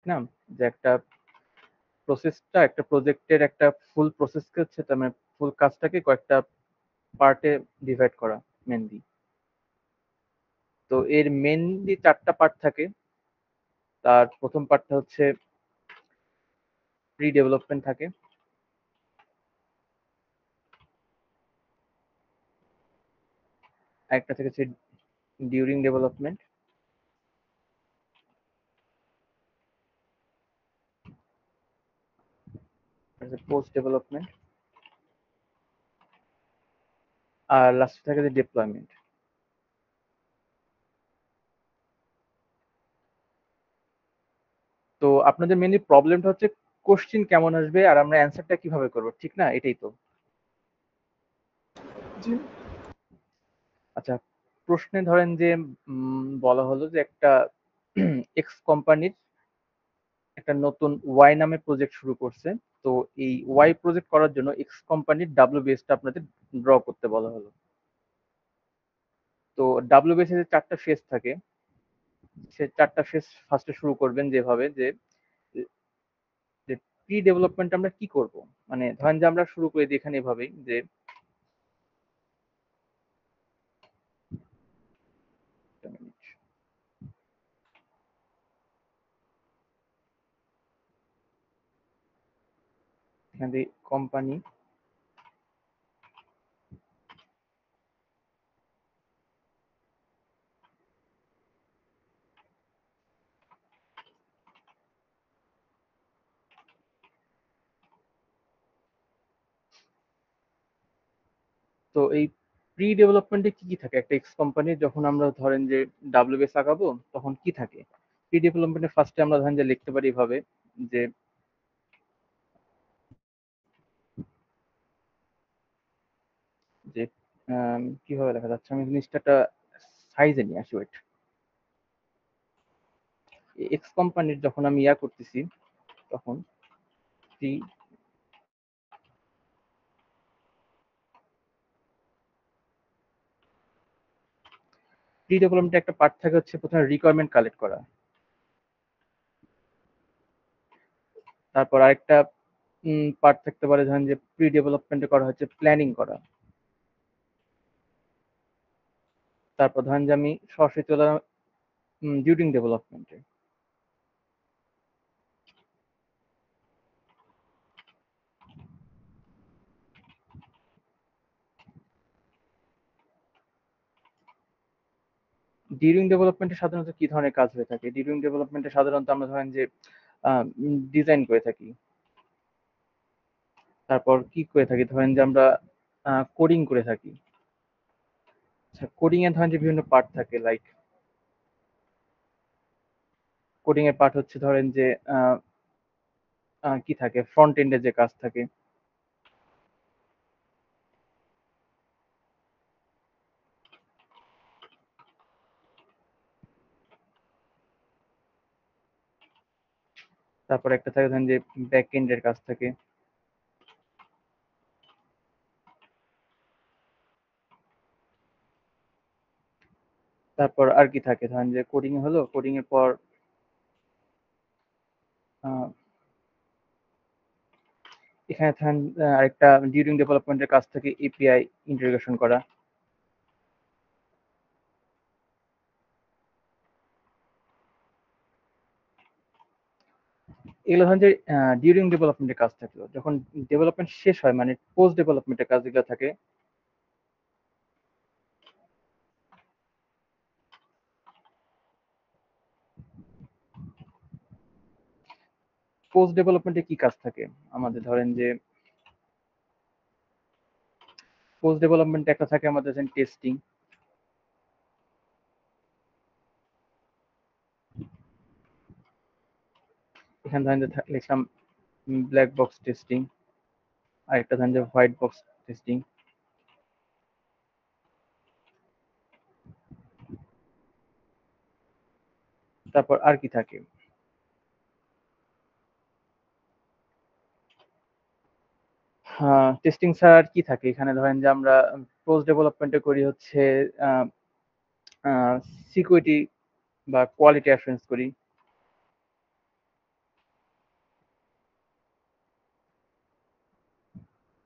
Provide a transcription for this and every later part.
না, যে একটা প্রসেসটা একটা প্রজেক্টের একটা ফুল প্রসেসকে হচ্ছে তার মানে ফুল কাজটাকে কয়েকটা পার্টে ডিভাইড করা মেনলি। তো এর মেনলি 4টা পার্ট থাকে। তার প্রথম পার্টটা হচ্ছে প্রি ডেভেলপমেন্ট থাকে, আরেকটা থাকে হচ্ছে ডিউরিং ডেভেলপমেন্ট, পোস্ট ডেভেলপমেন্ট, আর লাস্টে থাকে যে ডিপ্লয়মেন্ট। তো আপনাদের মেনলি প্রবলেমটা হচ্ছে কোশ্চিন কেমন আসবে আর আমরা অ্যান্সারটা কিভাবে করব, ঠিক না? এটাই তো। জি। আচ্ছা, প্রশ্নে ধরেন যে বলা হলো যে একটা এক্স কোম্পানির একটা নতুন ওয়াই নামে প্রজেক্ট শুরু করছে। তো এই ওয়াই প্রজেক্ট করার জন্য এক্স কোম্পানির ডাব্লিউবিএসটা আপনাদের ড্র করতে বলা হলো। তো ডাব্লিউবিএস এর 4টা ফেজ থাকে। সে 4টা ফেজ ফার্স্টে শুরু করবেন যেভাবে যে যে প্রি ডেভেলপমেন্ট আমরা কি করব, মানে ধরেন যে আমরা শুরু করে দিই এখানে এভাবেই যে একটা মিনিট, এখানে কোম্পানি তো এই প্রি ডেভেলপমেন্টে কি কি থাকে একটা এক্স কোম্পানির, যখন আমরা ধরেন যে ডাব্লিউবিএস আঁকাবো তখন কি থাকে প্রি ডেভেলপমেন্টে ফার্স্টে আমরা ধরেন যে লিখতে পারি এভাবে যে যে কিভাবে লেখা যাচ্ছে, আমি জিনিসটা একটা সাইজে নিয়ে আসি, ওয়েট। এক্স কোম্পানির যখন আমি ইয়া করতেছি তখন প্রি প্রি ডেভেলপমেন্টে একটা পার্ট থাকে হচ্ছে প্রথমে রিকোয়ারমেন্ট কালেক্ট করা, তারপর আরেকটা পার্ট থাকতে পারে ধরেন যে প্রি ডেভেলপমেন্টে করা হচ্ছে প্ল্যানিং করা, তারপর ধরেন যে আমি সরাসরি চলে এলাম ডিউরিং ডেভেলপমেন্টে। ডিউরিং ডেভেলপমেন্টে সাধারণত কি ধরনের কাজ হয়ে থাকে? ডিউরিং ডেভেলপমেন্টে সাধারণত আমরা ধরেন যে ডিজাইন করে থাকি, তারপর কি করে থাকি ধরেন যে আমরা কোডিং করে থাকি। আচ্ছা, কোডিং এ ধরেন যে বিভিন্ন পার্ট থাকে, লাইক কোডিং এর পার্ট হচ্ছে ধরেন যে আহ, কি থাকে ফ্রন্ট এন্ডে যে কাজ থাকে, তারপর একটা থাকে ধরেন যে ব্যাক এন্ডের কাজ থাকে, তারপর আর কি থাকে ধরেন যে কোডিং হলো, কোডিং এর পর আহ, এখানে ধরেন আরেকটা ডিউরিং ডেভেলপমেন্টের কাজ থাকে এপিআই ইন্টিগ্রেশন করা। এগুলো ধরেন যে ডিউরিং ডেভেলপমেন্টের কাজ থাকলো। যখন ডেভেলপমেন্ট শেষ হয় মানে পোস্ট ডেভেলপমেন্টের কাজ যেগুলো থাকে, পোস্ট ডেভেলপমেন্টে কি কাজ থাকে আমাদের ধরেন যে পোস্ট ডেভেলপমেন্টে একটা থাকে আমাদের টেস্টিং, এখানে ধরেন যে লিখলাম ব্ল্যাক বক্স টেস্টিং, আর একটা ধরেন যে হোয়াইট বক্স টেস্টিং। তারপর আর কি থাকে, হ্যাঁ টেস্টিং ছাড়া আর কি থাকে এখানে ধরেন যে আমরা পোস্ট ডেভেলপমেন্টে করি হচ্ছে সিকিউরিটি বা কোয়ালিটি অ্যাসুরেন্স করি।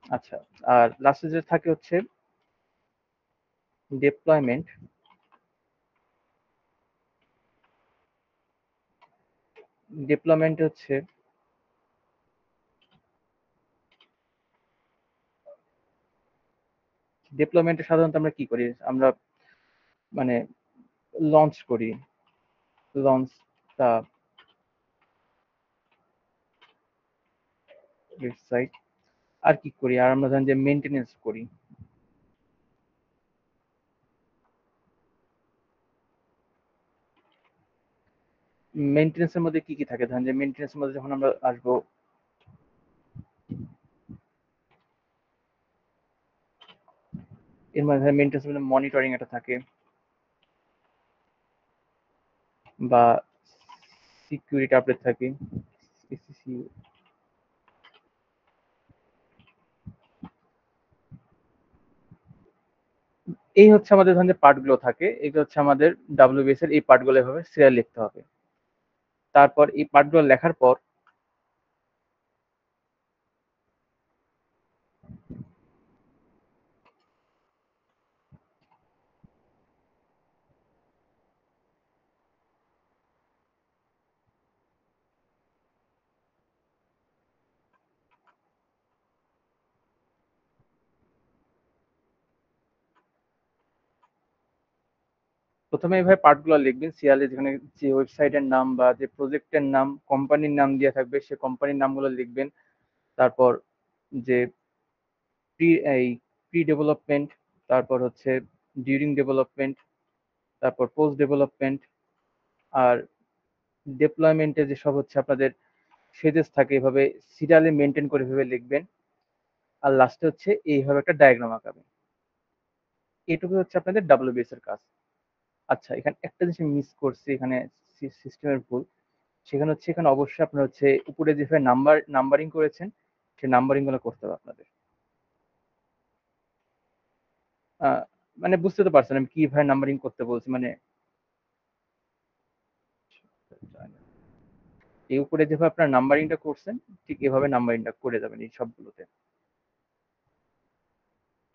আচ্ছা, আর লাস্টে যে থাকে হচ্ছে ডিপ্লয়মেন্ট। ডিপ্লয়মেন্ট হচ্ছে ডিপ্লয়মেন্টে সাধারণত আমরা কি করি, আমরা মানে লঞ্চ করি, লঞ্চটা ওয়েবসাইট। আর কি করি, আর আমরা জানি যে মেনটেনেন্স করি। মেনটেন্যান্স এর মধ্যে কি কি থাকে, ধরেন যে মেনটেন্যান্স এর মধ্যে যখন আমরা আসবো, এর মধ্যে মেনটেন্যান্স এর মনিটরিং একটা থাকে, বা সিকিউরিটি আপডেট থাকে, এই হচ্ছে আমাদের ধরেন যে পার্ট গুলো থাকে, এগুলো হচ্ছে আমাদের ডাব্লিউবিএস এর এই পার্ট গুলো এভাবে সিরিয়াল লিখতে হবে। তারপর এই পার্ট গুলো লেখার পর প্রথমে এইভাবে পার্ট গুলো লিখবেন সিরিয়ালে, যেখানে যে ওয়েবসাইটের নাম বা যে প্রজেক্টের নাম, কোম্পানির নাম দিয়ে থাকবে, সে কোম্পানির নামগুলো লিখবেন। তারপর যে প্রি ডেভেলপমেন্ট, তারপর হচ্ছে ডিউরিং ডেভেলপমেন্ট, তারপর পোস্ট ডেভেলপমেন্ট, আর ডিপ্লয়মেন্টে যেসব হচ্ছে আপনাদের ফেজেস থাকে, এভাবে সিরিয়ালে মেনটেন করে এভাবে লিখবেন। আর লাস্টে হচ্ছে এইভাবে একটা ডায়াগ্রাম আঁকাবেন। এটুকু হচ্ছে আপনাদের ডাব্লিউবিএস এর কাজ। আচ্ছা, এখানে একটা জিনিস মিস করছি, এখানে সিস্টেমের ভুল। সেখানে হচ্ছে এখানে অবশ্যই আপনার হচ্ছে উপরে যেভাবে নাম্বারিং করেছেন, সেই নাম্বারিং গুলো করতে হবে আপনাদের। মানে বুঝতে তো পারছেন আমি কিভাবে নাম্বারিং করতে বলছি, মানে এই উপরে যেভাবে আপনার নাম্বারিংটা করছেন, ঠিক এভাবে নাম্বারিংটা করে যাবেন এই সবগুলোতে।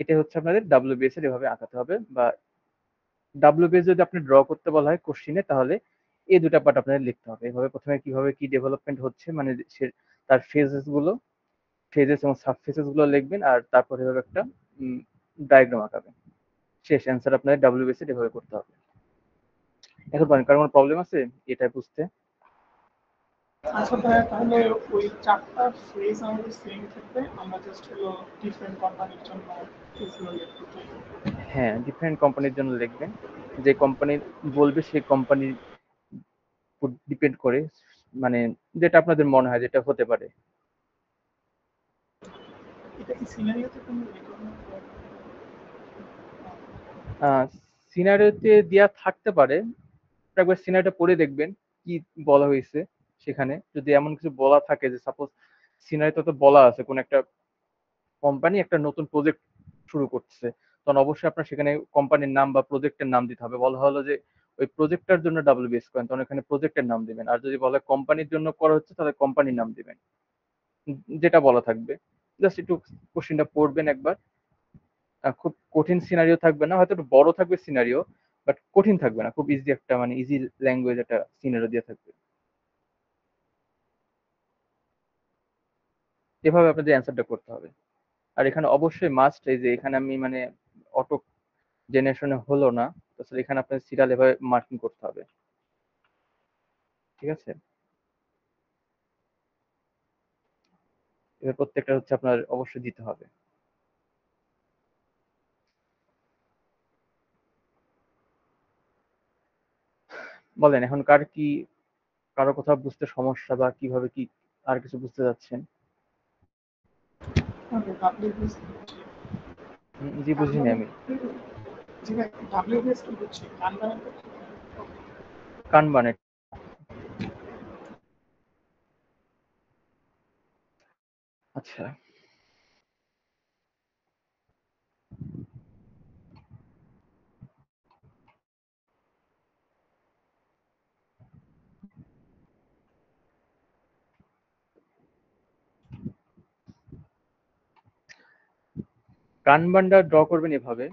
এটা হচ্ছে আপনাদের ডাব্লিউবিএস এর এভাবে আঁকাতে হবে, বা ডাব্লিউবিএস যদি আপনি ড্র করতে বলা হয় কোশ্চিনে, তাহলে এই দুটা পার্ট আপনাদের লিখতে হবে। এভাবে প্রথমে কিভাবে কি ডেভেলপমেন্ট হচ্ছে, মানে সে তার ফেজেস গুলো, ফেজেস এবং সাব ফেজেস গুলো লিখবেন, আর তারপর এভাবে একটা ডায়াগ্রাম আঁকাবেন। শেষ অ্যান্সার আপনাদের ডাব্লিউবিএস এর এভাবে করতে হবে। এখন বলেন, কারো কোনো প্রবলেম আছে এটা বুঝতে? আচ্ছা ভাইয়া, তাহলে ওই চারটা ফ্রেজ আমাদের সেম থাকবে, আমরা জাস্ট হলো ডিফারেন্ট কোম্পানির জন্য ফ্রেজগুলো লিখতে চাই। হ্যাঁ, ডিফারেন্ট কোম্পানির জন্য লিখবেন। যে কোম্পানি বলবে সেই কোম্পানির ডিপেন্ড করে, মানে যেটা আপনাদের মনে হয় যেটা হতে পারে। এটা কি সিনারিওতে কোনো রেকর্ড? সিনারিওতে দেওয়া থাকতে পারে, একবার সিনারিটা পড়ে দেখবেন কি বলা হয়েছে। সেখানে যদি এমন কিছু বলা থাকে, যে সাপোজ সিনারিতে তো বলা আছে কোন একটা কোম্পানি একটা নতুন প্রজেক্ট শুরু করছে, তখন অবশ্যই আপনার সেখানে কোম্পানির নাম বা প্রজেক্টের নাম দিতে হবে। বলা হলো যে ওই প্রজেক্টটার জন্য ডাব্লিউবিএস করেন, তখন এখানে প্রজেক্টের নাম দিবেন। আর যদি বলে কোম্পানির জন্য করা হচ্ছে, তাহলে কোম্পানির নাম দিবেন, যেটা বলা থাকবে। জাস্ট একটু কোশ্চেনটা পড়বেন একবার। খুব কঠিন সিনারিও থাকবে না, হয়তো একটু বড় থাকবে সিনারিও, বাট কঠিন থাকবে না, খুব ইজি একটা, মানে ইজি ল্যাঙ্গুয়েজ একটা সিনারিও দিয়ে থাকবে। এভাবে আপনাদের অ্যান্সারটা করতে হবে। আর এখানে অবশ্যই মাস্ট, এই যে এখানে আমি মানে অটো জেনারেশনে হলো না, তাহলে এখানে আপনার সিরিয়াল এভাবে মার্কিং করতে হবে। ঠিক আছে, এবার প্রত্যেকটা হচ্ছে আপনার অবশ্যই দিতে হবে। বলেন এখন কার কি, কারো কোথাও বুঝতে সমস্যা, বা কিভাবে কি আর কিছু বুঝতে যাচ্ছেন? ওকে, ডাব্লিউবিএস জি, গান বুঝিনি বানাতে, আমি। জি ভাই, ডাব্লিউবিএস কি হচ্ছে গান বানাতে? কানবানে। আচ্ছা, কানবানটা ড্র করবেন এভাবে।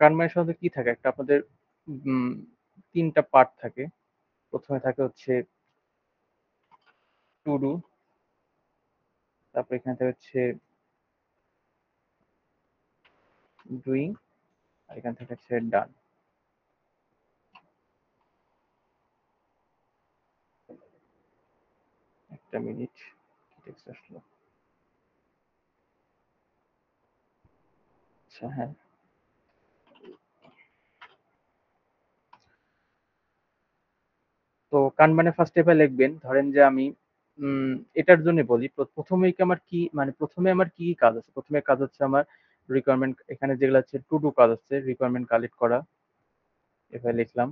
কানবানের সাথে কি থাকে, একটা আপনাদের তিনটা পার্ট থাকে। প্রথমে থাকে হচ্ছে টু ডু, তারপর এখানে থাকে হচ্ছে ডুইং, আর এখানে থাকে হচ্ছে ডান। একটা মিনিট, কি টেক্সট আসলো? আচ্ছা হ্যাঁ, তো কানবানে ফার্স্ট স্টেপে লিখবেন, ধরেন যে আমি এটার জন্য বলি, প্রথমেই কি আমার কি মানে প্রথমে আমার কি কি কাজ আছে। প্রথমে কাজ হচ্ছে আমার রিকোয়ারমেন্ট, এখানে যেগুলো হচ্ছে টু ডু কাজ আছে, রিকোয়ারমেন্ট কালেক্ট করা, এভাবে লিখলাম।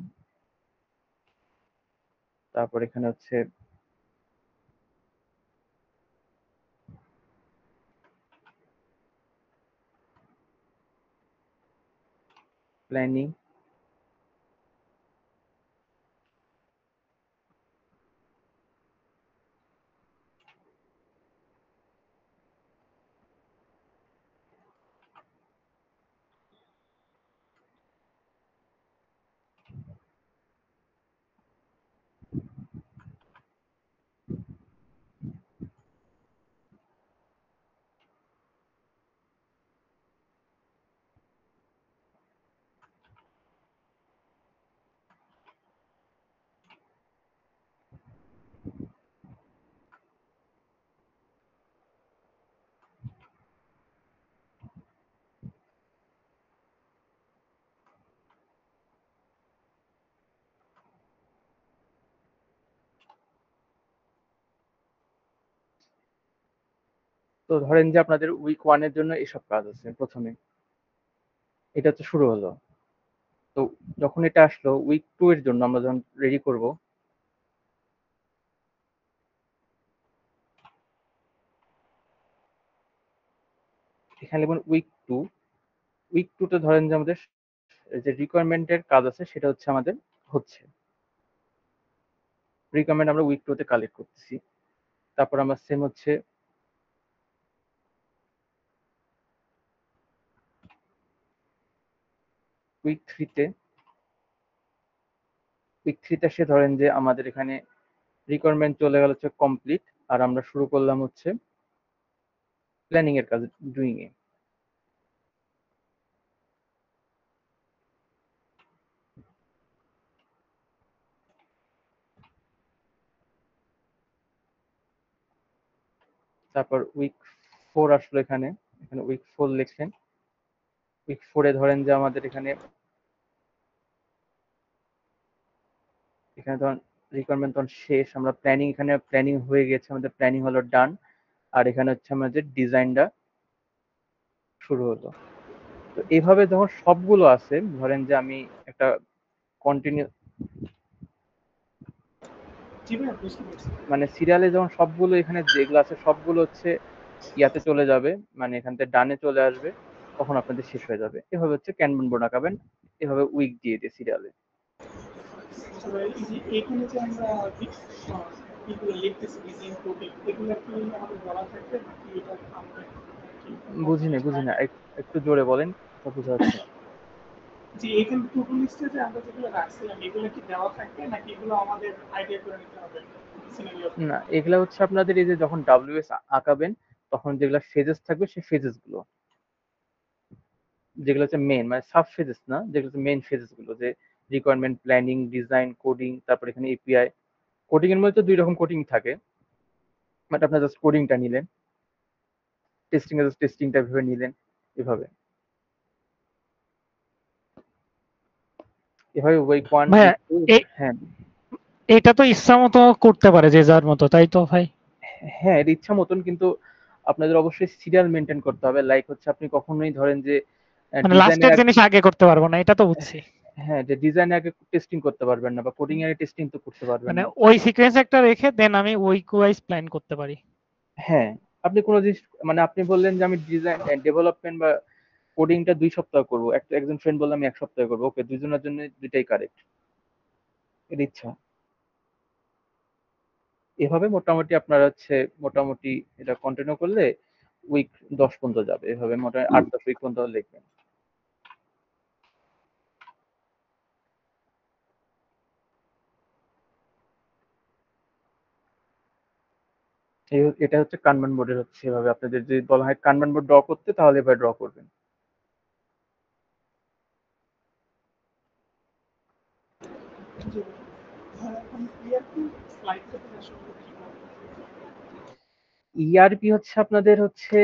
তারপর এখানে হচ্ছে প্ল্যানিং, তো ধরেন যে আপনাদের উইক ওয়ান এর জন্য এসব কাজ আছে প্রথমে, এটা তো শুরু হলো। তো যখন এটা আসলো উইক টু এর জন্য, আমরা যখন রেডি করব, এখানে লিখবেন উইক টু। উইক টু তে ধরেন যে আমাদের যে রিকোয়ারমেন্টের কাজ আছে সেটা হচ্ছে আমাদের হচ্ছে রিকোয়ারমেন্ট আমরা উইক টু তে কালেক্ট করতেছি। তারপর আমরা সেম হচ্ছে উইক থ্রিতে, উইক থ্রিতে এসে ধরেন যে আমাদের এখানে রিকোয়ারমেন্ট চলে গেল হচ্ছে কমপ্লিট, আর আমরা শুরু করলাম হচ্ছে প্ল্যানিং এর কাজ, ডুইং এ। তারপর উইক ফোর আসলো, এখানে এখানে উইক ফোর লিখছেন। উইক ফোরে ধরেন যে আমাদের এখানে এখানে ধরেন রিকোয়ারমেন্ট তখন শেষ, আমরা প্ল্যানিং, এখানে প্ল্যানিং হয়ে গেছে, আমাদের প্ল্যানিং হলো ডান। আর এখানে হচ্ছে আমাদের ডিজাইনটা শুরু হলো। তো এইভাবে যখন সবগুলো আছে, ধরেন যে আমি একটা কন্টিনিউ জি ভাইয়া, বুঝতে পারছি। মানে সিরিয়ালে যখন সবগুলো এখানে যেগুলো আছে সবগুলো হচ্ছে ইয়াতে চলে যাবে, মানে এখান থেকে ডানে চলে আসবে, তখন আপনাদের শেষ হয়ে যাবে। এভাবে হচ্ছে ক্যানভান বোর্ড আঁকাবেন, এভাবে উইক দিয়ে দিয়ে সিরিয়ালে। আচ্ছা ভাই, এই যে এখানে যে আমরা এগুলো লিখতেছি, ডিজাইন কোডিং, এগুলো কি আমাদের বলা থাকবে নাকি এটা আমরা কি বুঝিনি বুঝিনি, একটু জোরে বলেন, কথা বোঝা যাচ্ছে না। যে এখানে টু ডু লিস্টে যে আমরা যেগুলো রাখছিলাম এগুলো কি দেওয়া থাকবে নাকি এগুলো আমাদের আইডিয়া করে নিতে হবে সিনারিও থেকে? না, এগুলা হচ্ছে আপনাদের এই যে যখন ডাব্লিউএস আঁকাবেন, তখন যেগুলা ফেজেস থাকবে সেই ফেজেস গুলো, যেগুলো হচ্ছে মেন মানে সাব ফেজেস না, যেগুলো হচ্ছে মেন ফেজেস গুলো, যে রিকোয়ারমেন্ট, প্ল্যানিং, ডিজাইন, কোডিং, তারপর এখানে এপিআই। কোডিং এর মধ্যে দুই রকম কোডিং থাকে, বাট আপনার জাস্ট কোডিংটা নিলেন, টেস্টিং এর টেস্টিংটা ভেবে নিলেন, এভাবে এভাবে উইক ওয়ান, ভাইয়া, উইক টু। এ- হ্যাঁ এটা তো ইচ্ছা মতো করতে পারে যে যার মতো, তাই তো ভাই? হ্যাঁ, এর ইচ্ছা মতন, কিন্তু আপনাদের অবশ্যই সিরিয়াল মেনটেন করতে হবে। লাইক হচ্ছে আপনি কখনোই ধরেন যে মানে ডিজাইনের, লাস্টের জিনিস আগে করতে পারবো না, এটা তো বুঝছি। হ্যাঁ, যে ডিজাইন আগে টেস্টিং করতে পারবেন না, বা কোডিং এর টেস্টিং তো করতে পারবেন মানে না। ওই সিকোয়েন্স একটা রেখে দেন আমি উইক ওয়াইজ প্ল্যান করতে পারি। হ্যাঁ, আপনি কোনো জিনিস মানে আপনি বললেন যে আমি ডিজাইন ডেভেলপমেন্ট বা কোডিংটা 2 সপ্তাহ করবো, একজন ফ্রেন্ড বললো আমি 1 সপ্তাহে করবো, ওকে, দুজনের জন্য দুইটাই কারেক্ট, এর ইচ্ছা। এভাবে মোটামুটি আপনার হচ্ছে মোটামুটি এটা কন্টিনিউ করলে উইক 10 পর্যন্ত যাবে, এভাবে মোটামুটি 8-10 উইক পর্যন্ত লিখবেন। এটা হচ্ছে কানবান বোর্ডের হচ্ছে এভাবে আপনাদের যদি বলা হয় কানবান বোর্ড ড্র করতে, তাহলে এভাবে ড্র করবেন। জি। ধর এখন ERP স্লাইড থেকে আসলে কি করব? ইআরপি হচ্ছে আপনাদের হচ্ছে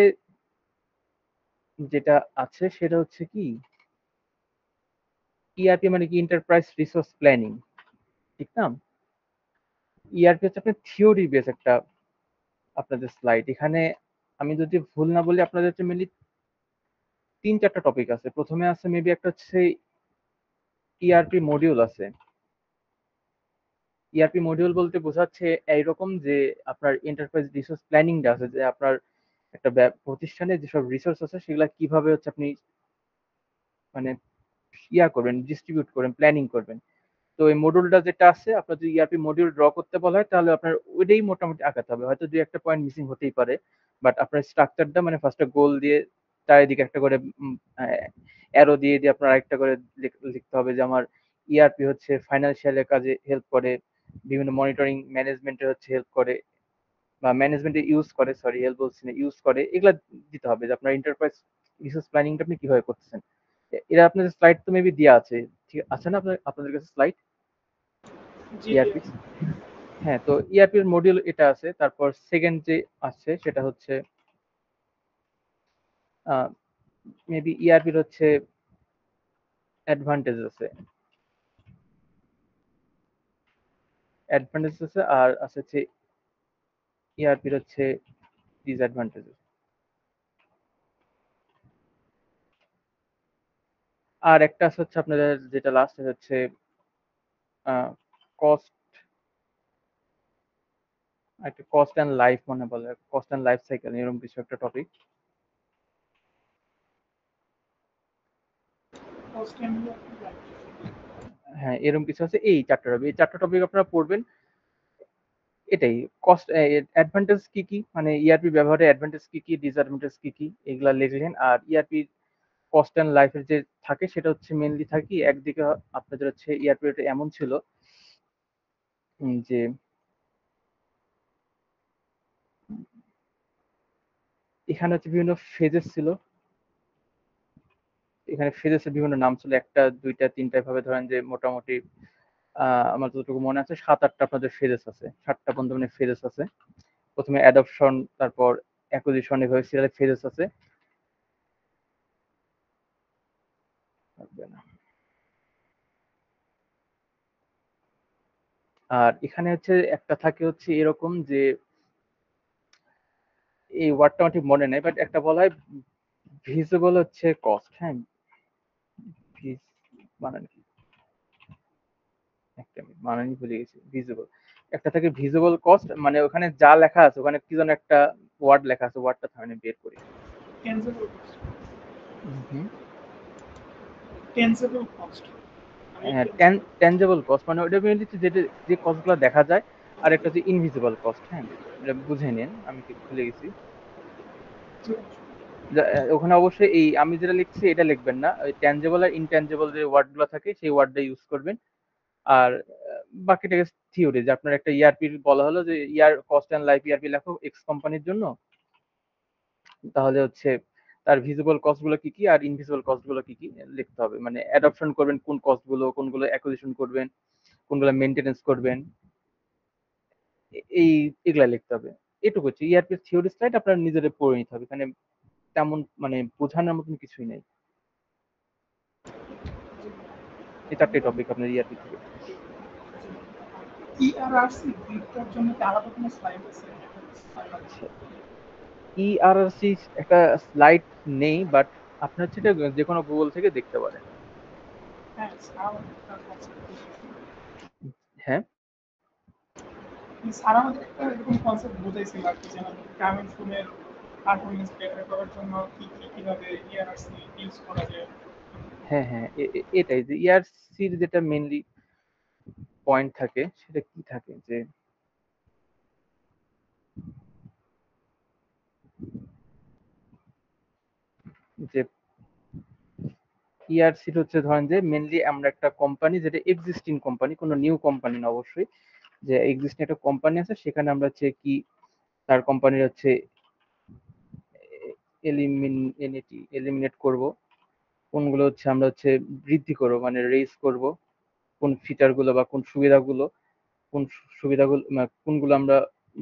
যেটা আছে সেটা হচ্ছে কি, ইআরপি মানে কি এন্টারপ্রাইজ রিসোর্স প্ল্যানিং, ঠিক না? ইআরপি হচ্ছে আপনার থিওরি বেস একটা আপনাদের স্লাইড। এখানে আমি যদি ভুল না বলি আপনাদের হচ্ছে মেনলি 3-4টা টপিক আছে। প্রথমে আছে মেবি একটা হচ্ছে ইআরপি মডিউল আছে। ইআরপি মডিউল বলতে বোঝাচ্ছে এইরকম যে আপনার এন্টারপ্রাইজ রিসোর্স প্ল্যানিংটা আছে, যে আপনার একটা প্রতিষ্ঠানে যেসব রিসোর্স আছে সেগুলা কিভাবে হচ্ছে আপনি মানে করবেন, ডিস্ট্রিবিউট করবেন, প্ল্যানিং করবেন। তো এই মডিউলটা যেটা আছে, আপনার যদি ইআরপি মডিউল ড্র করতে বলা হয় তাহলে আপনার ওইটাই মোটামুটি আঁকাতে হবে। হয়তো দুই একটা পয়েন্ট মিসিং হতেই পারে, বাট আপনার স্ট্রাকচারটা মানে ফার্স্টে গোল দিয়ে চারিদিকে একটা করে অ্যারো দিয়ে দিয়ে আপনার আরেকটা করে লিখতে হবে যে আমার ইআরপি হচ্ছে ফাইন্যান্সিয়ালের কাজে হেল্প করে, বিভিন্ন মনিটরিং ম্যানেজমেন্টের হচ্ছে হেল্প করে, বা ম্যানেজমেন্টে ইউজ করে, সরি হেল্প বলছি না, ইউজ করে, এগুলা দিতে হবে যে আপনার এন্টারপ্রাইজ রিসোর্স প্ল্যানিংটা আপনি কিভাবে করতেছেন। এরা আপনাদের স্লাইড তো মেবি দেওয়া আছে, ঠিক আছে না আপনাদের কাছে স্লাইড জি, ইআরপি? হ্যাঁ, তো ইআরপির মডিউল এটা আছে। তারপর সেকেন্ড যে আছে সেটা হচ্ছে মেবি ইআরপির হচ্ছে অ্যাডভান্টেজ আছে, আর আছে হচ্ছে ইআরপির হচ্ছে ডিসঅ্যাডভান্টেজ। আর একটা আছে হচ্ছে আপনাদের যেটা লাস্ট হচ্ছে কস্ট, একটা কস্ট অ্যান্ড লাইফ মনে বলে, কস্ট অ্যান্ড লাইফ সাইকেল এরকম কিছু একটা topic. First time ERP live. হ্যাঁ, এরকম কিছু আছে। এই 4টা টপিক, এই 4টা টপিক আপনারা পড়বেন। এটাই কস্ট অ্যাডভান্টেজ কি কি, মানে ইআরপি ব্যবহারের অ্যাডভান্টেজ কি কি, ডিসঅ্যাডভান্টেজ কি কি, এগুলা লিখলেন। আর ইআরপি কস্ট অ্যান্ড লাইফের যে থাকে সেটা হচ্ছে মেনলি থাকি একদিকে আপনাদের হচ্ছে ইআরপি এমন ছিল যে এখানে হচ্ছে বিভিন্ন ফেজেস ছিল, এখানে ফেজেসের বিভিন্ন নাম ছিল, 1টা 2টা 3টা এভাবে ধরেন যে মোটামুটি আমার যতটুকু মনে আছে 7-8টা আপনাদের ফেজেস আছে, 7টা পর্যন্ত মানে ফেজেস আছে। প্রথমে অ্যাডপশন, তারপর অ্যাকুইজিশন, এভাবে সিরিয়াল ফেজেস আছে। আর এখানে হচ্ছে একটা থাকে হচ্ছে এরকম যে এই ওয়ার্ডটা আমার ঠিক মনে নেই, বাট একটা বলা হয় ভিজিবল হচ্ছে কস্ট। হ্যাঁ, বানান কি, একটা মিনিট, বানানই ভুলে গেছি। ভিজিবল একটা থাকে, ভিজিবল কস্ট মানে ওখানে যা লেখা আছে, ওখানে কি যেন একটা ওয়ার্ড লেখা আছে, ওয়ার্ডটা আমি বের করি। টেনজেবল কস্ট। হুম, টেনজেবল কস্ট। হ্যাঁ, ট্যানজেবল কস্ট মানে ওটা মেনলি যেটা যে কস্টগুলো দেখা যায়, আর একটা হচ্ছে ইনভিজিবল কস্ট। হ্যাঁ, এটা বুঝে নিন, আমি ঠিক ভুলে গেছি। ওখানে অবশ্যই এই আমি যেটা লিখছি এটা লিখবেন না, ওই ট্যানজেবল আর ইনট্যানজেবল যে ওয়ার্ডগুলো থাকে সেই ওয়ার্ডটা ইউজ করবেন। আর বাকিটা থিওরি, যে আপনার একটা ইআরপি বলা হলো যে কস্ট অ্যান্ড লাইফ ইআরপি লেখো এক্স কোম্পানির জন্য, তাহলে হচ্ছে তার ভিজিবল কস্ট গুলো কি কি আর ইনভিজিবল কস্ট গুলো কি কি লিখতে হবে। মানে অ্যাডপশন করবেন কোন কস্ট গুলো, কোনগুলো অ্যাকুইজিশন করবেন, কোনগুলো মেনটেনেন্স করবেন, এই এগুলা লিখতে হবে। এটুকু হচ্ছে ইআরপি থিওরি স্লাইড, আপনার নিজেদের পড়ে নিতে হবে। এখানে তেমন মানে বোঝানোর মতন কিছুই নেই। এই 4টে টপিক আপনার ইআরপি থেকে। ERRC গ্রিডটার জন্য কি আলাদা কোনো স্লাইড আছে? আচ্ছা, ইআরআরসি একটা স্লাইড নেই, বাট আপনি হচ্ছে এটা যে কোনো গুগল থেকে দেখতে পারেন। হ্যাঁ, স্যার একটা কনসেপ্ট। হ্যাঁ, স্যার আমাদের একটা এরকম কনসেপ্ট বুঝাইছিল আর কি, যে আমাদের গ্রামীণ ফোনের পারফরমেন্স বেটার করার জন্য কিভাবে ERRC ইউজ করা যায়। হ্যাঁ, হ্যাঁ, এটাই যে ইআরসির যেটা মেনলি পয়েন্ট থাকে সেটা কি থাকে, যে যে ERC হচ্ছে ধরেন যে মেনলি আমরা একটা কোম্পানি যেটা এক্সিস্টিং কোম্পানি, কোনো নিউ কোম্পানি না অবশ্যই, যে এক্সিস্টিং একটা কোম্পানি আছে সেখানে আমরা হচ্ছে কি তার কোম্পানির হচ্ছে এলিমিনেট করব, কোনগুলো হচ্ছে আমরা হচ্ছে বৃদ্ধি করব মানে রেইজ করব, কোন ফিচারগুলো বা কোন সুবিধাগুলো, কোন সুবিধাগুলো কোনগুলো আমরা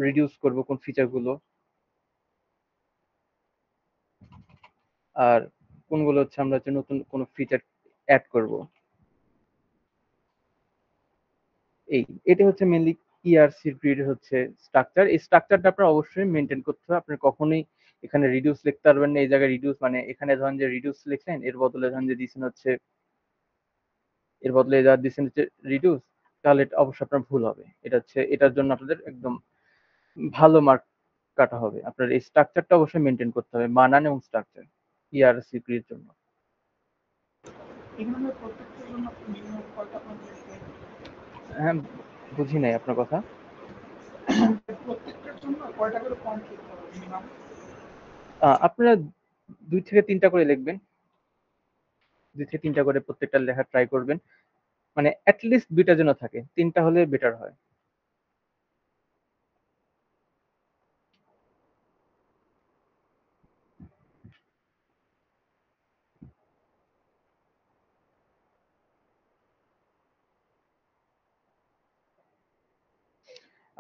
রিডিউস করব, কোন ফিচারগুলো, আর কোনগুলো হচ্ছে আমরা হচ্ছে নতুন কোনো ফিচার অ্যাড করব। এটা হচ্ছে মেনলি ইআরসি গ্রিড হচ্ছে স্ট্রাকচার। এই স্ট্রাকচারটা আপনার অবশ্যই মেনটেন করতে হবে। আপনি কখনোই এখানে রিডিউস লিখতে পারবেন না। এই জায়গায় রিডিউস মানে এখানে ধরেন যে রিডিউস লিখলেন, এর বদলে ধরেন যে দিচ্ছেন হচ্ছে এর বদলে যা দিচ্ছেন হচ্ছে রিডিউস, তাহলে এটা অবশ্যই আপনার ভুল হবে। এটা হচ্ছে এটার জন্য আপনাদের একদম ভালো মার্ক কাটা হবে। আপনার এই স্ট্রাকচারটা অবশ্যই মেনটেন করতে হবে, বানান এবং স্ট্রাকচার ইআরসি গ্রিড জন্য। এখানে প্রত্যেকটার জন্য মিনিমাম কয়টা পয়েন্ট লিখতে হবে? হ্যাঁ, বুঝি নাই আপনার কথা। প্রত্যেকটার জন্য কয়টা করে পয়েন্ট লিখতে হবে মিনিমাম? আপনারা 2 থেকে 3টা করে লিখবেন। 2 থেকে 3টা করে প্রত্যেকটা লেখা ট্রাই করবেন। মানে অ্যাটলিস্ট 2টা যেন থাকে, 3টা হলে বেটার হয়।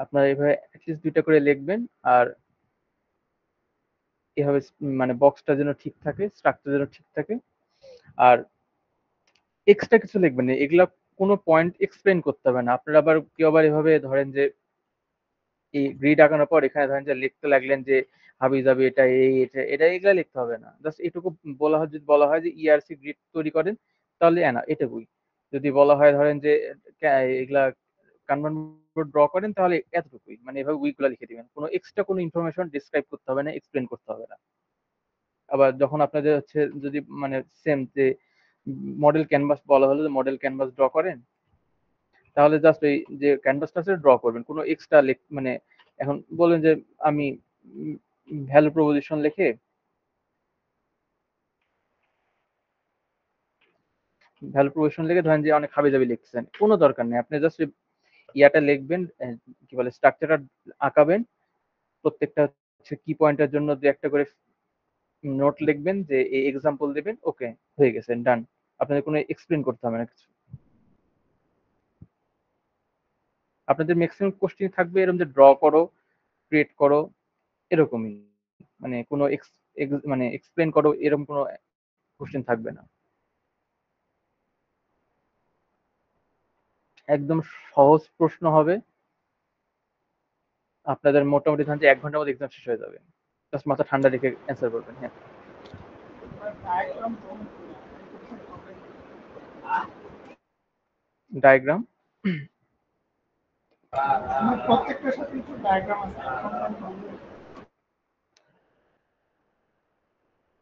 আপনারা এভাবে অ্যাটলিস্ট 2টা করে লিখবেন। আর এভাবে মানে বক্সটা যেন ঠিক থাকে, স্ট্রাকচার যেন ঠিক থাকে। আর এক্সট্রা কিছু লিখবেন না, এগুলা কোনো পয়েন্ট এক্সপ্লেন করতে হবে না। আপনারা আবার কেউ আবার এভাবে ধরেন যে এই গ্রিড আঁকানোর পর এখানে ধরেন যে লিখতে লাগলেন যে হাবি জাবি এটা এই এটা এগুলা লিখতে হবে না। জাস্ট এটুকু বলা হয়, যদি বলা হয় যে ইআরসি গ্রিড তৈরি করেন তাহলে না এটুকুই। যদি বলা হয় ধরেন যে এগুলা কানভান বোর্ড ড্র করেন তাহলে এতটুকুই, মানে এভাবে উইকগুলা লিখে দিবেন। কোনো এক্সট্রা কোনো ইনফরমেশন ডিসক্রাইব করতে হবে না, এক্সপ্লেন করতে হবে না। আবার যখন আপনাদের হচ্ছে যদি মানে সেম যে মডেল ক্যানভাস বলা হলো যে মডেল ক্যানভাস ড্র করেন, তাহলে জাস্ট এই যে ক্যানভাসটা আছে ড্র করবেন, কোনো এক্সট্রা মানে এখন বলেন যে আমি ভ্যালু প্রপোজিশন লিখে ধরেন যে অনেক হাবিজাবি লিখছেন, কোনো দরকার নেই। আপনি জাস্ট ইয়াটা লিখবেন, কি বলে স্ট্রাকচারটা আঁকাবেন, প্রত্যেকটা হচ্ছে কি পয়েন্টের জন্য দু একটা করে নোট লিখবেন, যে এই এক্সাম্পল দিবেন, ওকে হয়ে গেছে, ডান। আপনাদের কোনো এক্সপ্লেন করতে হবে না কিছু। আপনাদের ম্যাক্সিমাম কোশ্চেন থাকবে এরকম যে ড্র করো, ক্রিয়েট করো, এরকমই। মানে কোনো মানে এক্সপ্লেন করো এরকম কোনো কোশ্চেন থাকবে না। একদম সহজ প্রশ্ন হবে। আপনাদের মোটামুটি ধরেন যে 1 ঘন্টার মধ্যে এক্সাম শেষ হয়ে যাবে। জাস্ট মাথা ঠান্ডা রেখে অ্যান্সার করবেন। হ্যাঁ, ডায়াগ্রাম ডায়াগ্রাম প্রত্যেকটার সাথে একটু ডায়াগ্রাম আছে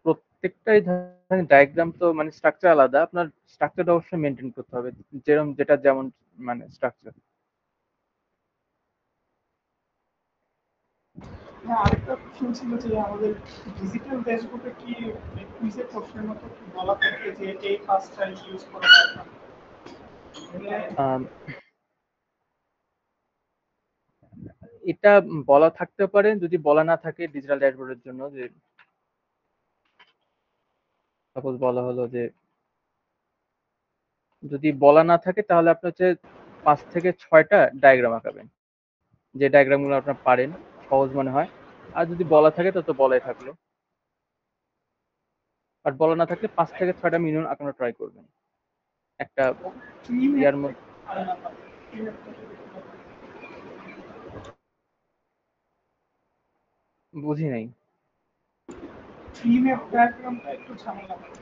প্রত্যেকটাই ধরেন ডায়াগ্রাম তো মানে স্ট্রাকচার আলাদা, আপনার স্ট্রাকচারটা অবশ্যই মেনটেন করতে হবে, যেরকম যেটা যেমন মানে স্ট্রাকচার। হ্যাঁ, আরেকটা কোশ্চেন ছিল যে আমাদের ডিজিটাল ড্যাশবোর্ডে কি কুইজের প্রশ্নের মতো কি বলা থাকবে যে এই কাজটা ইউজ করা দরকার? এটা বলা থাকতে পারে, যদি বলা না থাকে ডিজিটাল ড্যাশবোর্ডের জন্য, যে সাপোজ বলা হলো যে যদি বলা না থাকে তাহলে আপনি হচ্ছে 5 থেকে 6টা ডায়াগ্রাম আঁকাবেন, যে ডায়াগ্রাম গুলো আপনার পারেন, সহজ মনে হয়। আর যদি বলা থাকে তো বলাই থাকলো। আর বলা না থাকলে 5 থেকে 6টা মিনিমাম আঁকানোর ট্রাই করবেন একটা ট্রি ম্যাপ ইয়ার মধ্যে। আলাদা ট্রি ম্যাপটা বুঝি নাই। ট্রি ম্যাপ ডায়াগ্রামটা একটু ঝামেলা হয়।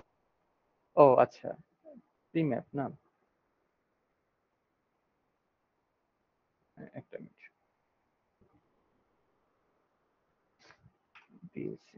ও আচ্ছা, প্রি ম্যাপ না, একটা মিনিট দিয়েছি।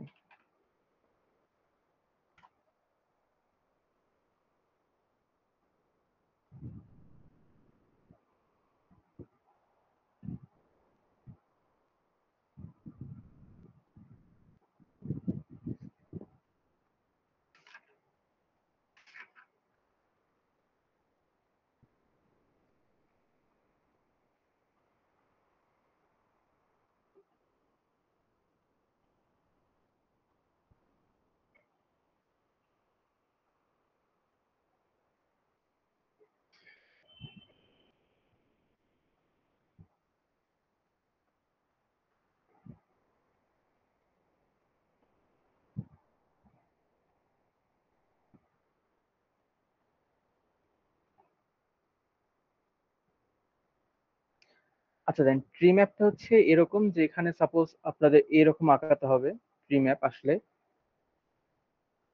আচ্ছা দেন ট্রি ম্যাপটা হচ্ছে এরকম যে এখানে সাপোজ আপনাদের এরকম আঁকাতে হবে ট্রি ম্যাপ আসলে।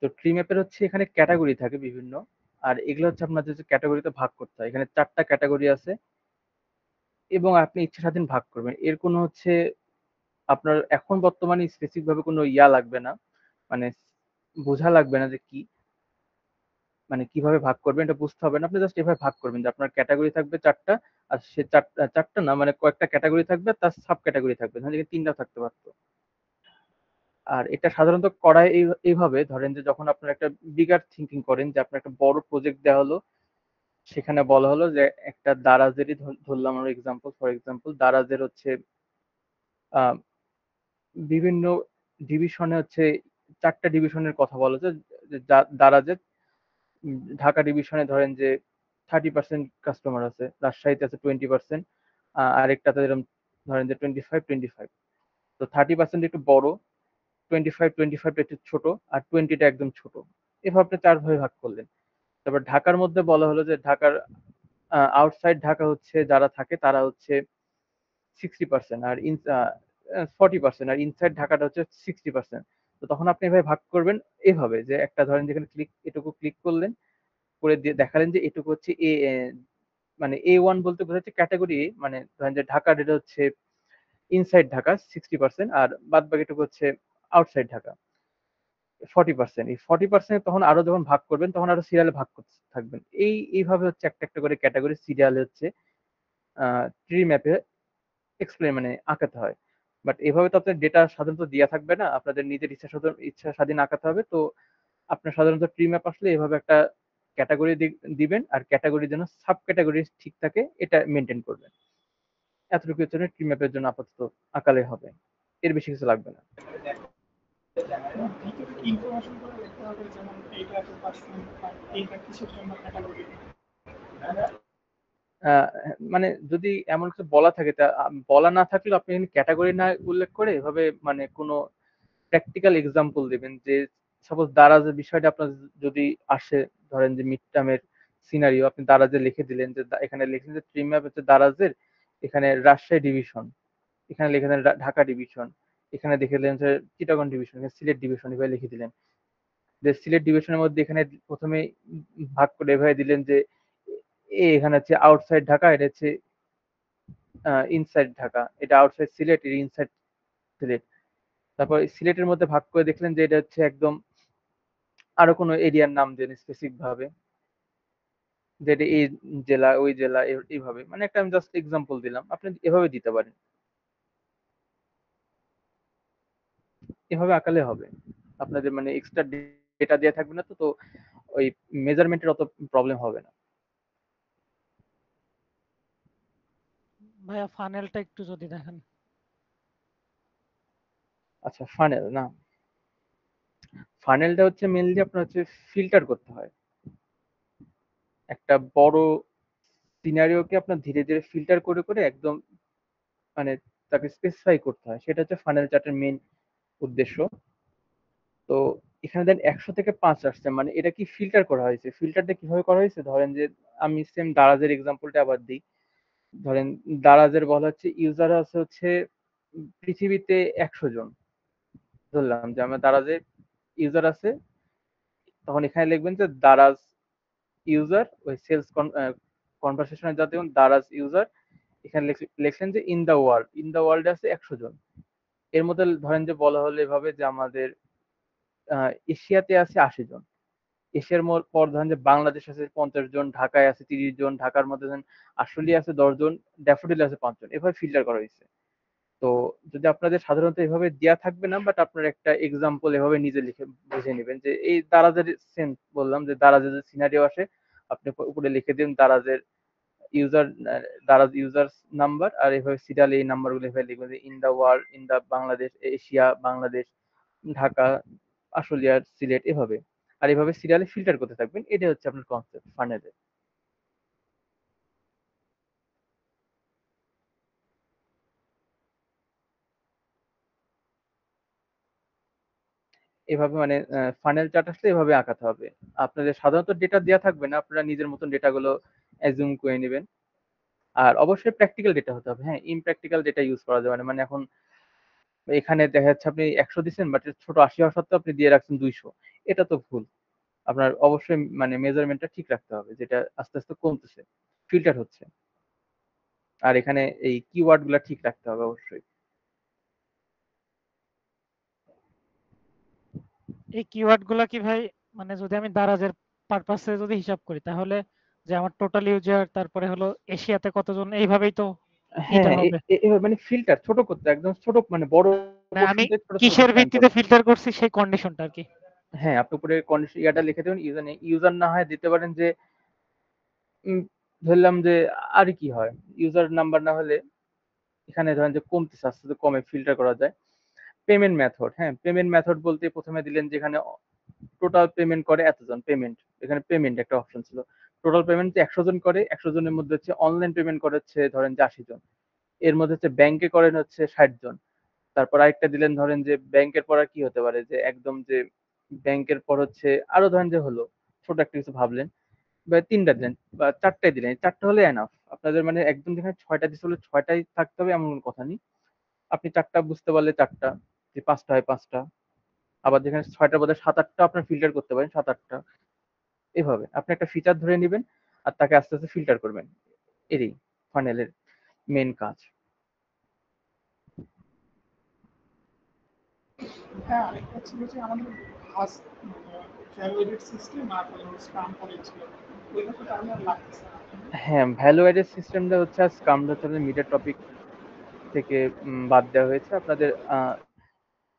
তো ট্রি ম্যাপের হচ্ছে এখানে ক্যাটাগরি থাকে বিভিন্ন, আর এগুলো হচ্ছে আপনাদের যে ক্যাটাগরিতে ভাগ করতে হয়। এখানে 4টা ক্যাটাগরি আছে এবং আপনি ইচ্ছা স্বাধীন ভাগ করবেন। এর কোনো হচ্ছে আপনার এখন বর্তমানে স্পেসিফিক ভাবে কোনো ইয়া লাগবে না, মানে বোঝা লাগবে না যে কি মানে কিভাবে ভাগ করবেন এটা বুঝতে হবে না। আপনি জাস্ট এভাবে ভাগ করবেন যে আপনার ক্যাটাগরি থাকবে 4টা, আর সে 4টা না মানে কয়েকটা ক্যাটাগরি থাকবে, তার সাব ক্যাটাগরি থাকবে, ধরেন 3টা থাকতে পারতো। আর এটা সাধারণত করা এইভাবে, ধরেন যে যখন আপনার একটা বিগার থিঙ্কিং করেন যে আপনার একটা বড় প্রজেক্ট দেওয়া হলো, সেখানে বলা হলো যে একটা দারাজেরই ধরলাম আমরা এক্সাম্পল, ফর এক্সাম্পল দারাজের হচ্ছে আহ, বিভিন্ন ডিভিশনে হচ্ছে 4টা ডিভিশনের কথা বলা যায়। যে দারাজের ঢাকা ডিভিশনে ধরেন যে 30% কাস্টমার আছে, রাজশাহীতে আছে 20%, আরেকটাতে এরকম ধরেন যে 25-25। তো 30% একটু বড়, 25-25 একটু ছোট, আর 20টা একদম ছোট। এভাবে আপনি 4 ভাবে ভাগ করলেন। তারপর ঢাকার মধ্যে বলা হলো যে ঢাকার আউটসাইড ঢাকা হচ্ছে যারা থাকে তারা হচ্ছে 60%, আর 40%, আর ইনসাইড ঢাকাটা হচ্ছে 60%। তো তখন আপনি এভাবে ভাগ করবেন এভাবে যে একটা ধরেন যেখানে এটুকু ক্লিক করলেন, করে দিয়ে দেখালেন যে এটুকু হচ্ছে মানে A1 বলতে বোঝাচ্ছে ক্যাটাগরি এ, মানে ধরেন যে ঢাকার এটা হচ্ছে ইনসাইড ঢাকা 60%, আর বাদ বাকিটুকু হচ্ছে আউটসাইড ঢাকা 40%। এই 40% তখন আরো যখন ভাগ করবেন তখন আরো সিরিয়ালে ভাগ করতে থাকবেন। এইভাবে হচ্ছে একটা একটা করে ক্যাটাগরি সিরিয়ালে হচ্ছে ট্রি ম্যাপে এক্সপ্লেন মানে আঁকাতে হয়। বাট এভাবে তো আপনার ডেটা সাধারণত দেওয়া থাকবে না, আপনাদের নিজের ইচ্ছা স্বাধীন আঁকাতে হবে। তো আপনার সাধারণত ট্রি ম্যাপ আসলে এভাবে একটা ক্যাটাগরি দিবেন, আর ক্যাটাগরির জন্য সাব ক্যাটাগরি ঠিক থাকে এটা মেনটেন করবেন। এতটুকুর জন্য ট্রি ম্যাপের জন্য আপাতত আঁকালে হবে, এর বেশি কিছু লাগবে না। ভিতরে ইনফরমেশন করে লিখতে হবে, যেমন এইটা এত পার্সেন্ট বা এইটা কিসের জন্য ক্যাটাগরি। মানে যদি এমন কিছু বলা থাকে তা বলা না থাকলেও আপনি ক্যাটাগরি না উল্লেখ করে এভাবে মানে কোনো প্র্যাকটিক্যাল এক্সাম্পল দিবেন যে সাপোজ দারাজের বিষয়টা আপনার যদি আসে, ধরেন যে মিড টার্মের সিনারিও আপনি দারাজে লিখে দিলেন যে এখানে লিখলেন যে ট্রি ম্যাপ হচ্ছে দারাজের, এখানে রাজশাহী ডিভিশন, এখানে লিখে দিলেন ঢাকা ডিভিশন, এখানে দেখে দিলেন যে চিটাগং ডিভিশন, এখানে সিলেট ডিভিশন, এভাবে লিখে দিলেন যে সিলেট ডিভিশনের মধ্যে এখানে প্রথমে ভাগ করে এভাবে দিলেন যে এখানে হচ্ছে আউটসাইড ঢাকা, এটা হচ্ছে ইনসাইড ঢাকা, এটা আউটসাইড সিলেট, এটা ইনসাইড সিলেট। তারপর সিলেটের মধ্যে ভাগ করে দেখলেন যে এটা হচ্ছে একদম আরো কোনো এরিয়ার নাম দেন স্পেসিফিক ভাবে, যে এটা এই জেলা ওই জেলা, এইভাবে মানে একটা আমি জাস্ট এক্সাম্পল দিলাম, আপনি এভাবে দিতে পারেন। এভাবে আঁকালে হবে, আপনাদের মানে এক্সট্রা ডেটা দেওয়া থাকবে না, তো তো ওই মেজারমেন্টের অত প্রবলেম হবে না। ভাইয়া ফানেলটা একটু যদি দেখেন। আচ্ছা ফানেল না, ফানেলটা হচ্ছে মেনলি আপনার হচ্ছে ফিল্টার করতে হয় একটা বড় সিনারিওকে, আপনার ধীরে ধীরে ফিল্টার করে করে একদম মানে তাকে স্পেসিফাই করতে হয়, সেটা হচ্ছে ফানেল চার্টের মেইন উদ্দেশ্য। তো এখানে দেন 100 থেকে 5 আসছে, মানে এটা কি ফিল্টার করা হয়েছে। ফিল্টারটা কিভাবে করা হয়েছে, ধরেন যে আমি সেম দারাজের এক্সাম্পলটা আবার দিই। ধরেন দারাজের বলা হচ্ছে ইউজার আছে হচ্ছে পৃথিবীতে 100 জন, ধরলাম যে আমার দারাজে ইউজার আছে, তখন এখানে লিখবেন যে দারাজ ইউজার, ওই সেলস কনভারসেশনে যাতে দারাজ ইউজার, এখানে লিখলেন যে ইন দা ওয়ার্ল্ড আছে 100 জন। এর মধ্যে ধরেন যে বলা হলো এভাবে যে আমাদের এশিয়াতে আছে 80 জন, এশিয়ার পর ধরেন যে বাংলাদেশ আছে 50 জন, ঢাকায় আছে 30 জন, ঢাকার মধ্যে ধরেন আশুলিয়া আছে 10 জন, ড্যাফোডিল আছে 5 জন, এভাবে ফিল্টার করা হয়েছে। তো যদি আপনাদের সাধারণত এভাবে দেওয়া থাকবে না, বাট আপনার একটা এক্সাম্পল এভাবে নিজে লিখে বুঝে নেবেন যে এই দারাজের সেন্স বললাম যে দারাজের যে সিনারিও আসে, আপনি উপরে লিখে দিন দারাজের ইউজার, দারাজ ইউজার নাম্বার, আর এভাবে সিরিয়াল এই নাম্বারগুলো এভাবে লিখবেন যে in the world, in the Bangladesh, Asia, Bangladesh, Dhaka, Ashulia, Sylhet, এভাবে। আর এভাবে সিরিয়ালে ফিল্টার করতে থাকবেন, এটা হচ্ছে আপনার কনসেপ্ট ফানেলের। এভাবে মানে ফানেল চার্ট আসলে এভাবে আঁকাতে হবে। আপনাদের সাধারণত ডেটা দেওয়া থাকবে না, আপনারা নিজের মতন ডেটাগুলো অ্যাজুম করে নেবেন। আর অবশ্যই প্র্যাকটিক্যাল ডেটা হতে হবে। হ্যাঁ, ইমপ্র্যাকটিক্যাল ডেটা ইউজ করা যাবে না। মানে এখন এখানে দেখা যাচ্ছে আপনি ১০০ দিচ্ছেন, বাট ছোট ৮০ হওয়া সত্ত্বেও আপনি দিয়ে রাখছেন ২০০। এটা তো ভুল। আপনার অবশ্যই মানে মেজারমেন্টটা ঠিক রাখতে হবে, যেটা আস্তে আস্তে কমতেছে, ফিল্টার হচ্ছে। আর এখানে এই কিওয়ার্ড গুলা ঠিক রাখতে হবে অবশ্যই। এই কিওয়ার্ড গুলা কি ভাই, মানে যদি আমি দারাজের পারপাসে যদি হিসাব করি তাহলে যে আমার টোটাল ইউজার, তারপরে হলো এশিয়াতে কতজন, এইভাবেই তো এটা হ্যাঁ, হবে। এভাবে মানে ফিল্টার ছোট করতে, একদম ছোট মানে বড় মানে আমি পোর্শন থেকে ছোট ছোট কিসের করতে আনতে ভিত্তিতে হবে। ফিল্টার করছি সেই কন্ডিশনটা আর কি। হ্যাঁ, আপনি উপরে কন্ডিশন ইয়াটা লিখে দেবেন, ইউজার নেই। ইউজার না হয় দিতে পারেন যে উম, ধরলাম যে আর কি হয়, ইউজার নাম্বার না হলে এখানে ধরেন যে কমতেছে, আস্তে আস্তে কমে ফিল্টার করা যায়। পেমেন্ট মেথড, হ্যাঁ পেমেন্ট মেথড বলতে প্রথমে দিলেন যেখানে টোটাল পেমেন্ট করে এতজন পেমেন্ট, এখানে পেমেন্ট একটা অপশন ছিল। টোটাল পেমেন্ট ১০০ জন করে, ১০০ জনের মধ্যে হচ্ছে অনলাইন পেমেন্ট করে হচ্ছে ধরেন যে ৮০ জন, এর মধ্যে হচ্ছে ব্যাংকে করেন হচ্ছে ৬০ জন। তারপর আরেকটা দিলেন ধরেন যে ব্যাংকের পর আর কি হতে পারে, যে একদম যে ব্যাংকের পর হচ্ছে আরো ধরেন যে হলো ছোট একটা কিছু ভাবলেন, বা ৩টা দিলেন বা ৪টাই দিলেন, ৪টা হলে এনাফ আপনাদের। মানে একদম যেখানে ৬টা দিতে হলে ৬টাই থাকতে হবে এমন কোনো কথা নেই। আপনি ৪টা বুঝতে পারলে ৪টা, যে ৫টা হয় ৫টা, আবার যেখানে ৬টার বদলে ৭-৮টা আপনার ফিল্টার করতে পারেন, ৭-৮টা। এভাবে আপনি একটা ফিচার ধরে নিবেন আর তাকে আস্তে আস্তে ফিল্টার করবেন। এরই ফানেলের মেন কাজ। হ্যাঁ, আরেকটা ছিল যে আমাদের ফার্স্ট ভ্যালুয়েটেড সিস্টেম আর স্ক্রাম কলেজ ছিল, ওইটা তো তাহলে আর লাগতেছে না। হ্যাঁ, ভ্যালু অ্যাডেড সিস্টেমটা হচ্ছে আর স্কামটা হচ্ছে আপনাদের মিডের টপিক থেকে বাদ দেওয়া হয়েছে। আপনাদের